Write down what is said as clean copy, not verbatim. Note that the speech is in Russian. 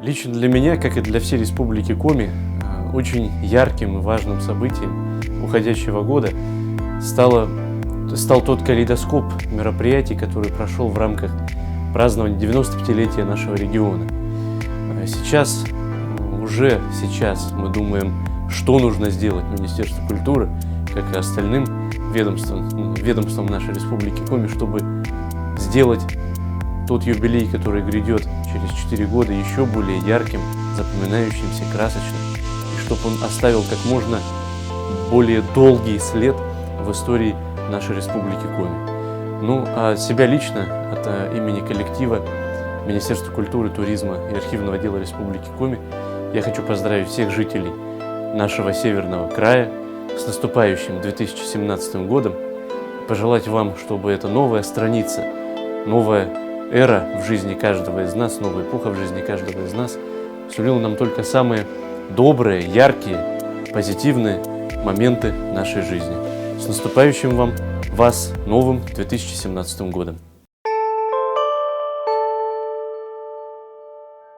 Лично для меня, как и для всей Республики Коми, очень ярким и важным событием уходящего года стал тот калейдоскоп мероприятий, который прошел в рамках празднования 95-летия нашего региона. Уже сейчас мы думаем, что нужно сделать Министерству культуры, как и остальным ведомствам нашей Республики Коми, чтобы сделать тот юбилей, который грядет через 4 года, еще более ярким, запоминающимся, красочным, и чтобы он оставил как можно более долгий след в истории нашей Республики Коми. Ну, а себя лично, от имени коллектива Министерства культуры, туризма и архивного отдела Республики Коми, я хочу поздравить всех жителей нашего северного края с наступающим 2017 годом, пожелать вам, чтобы эта новая страница, новая эра в жизни каждого из нас, новая эпоха в жизни каждого из нас сулила нам только самые добрые, яркие, позитивные моменты нашей жизни. С наступающим вас новым 2017 годом!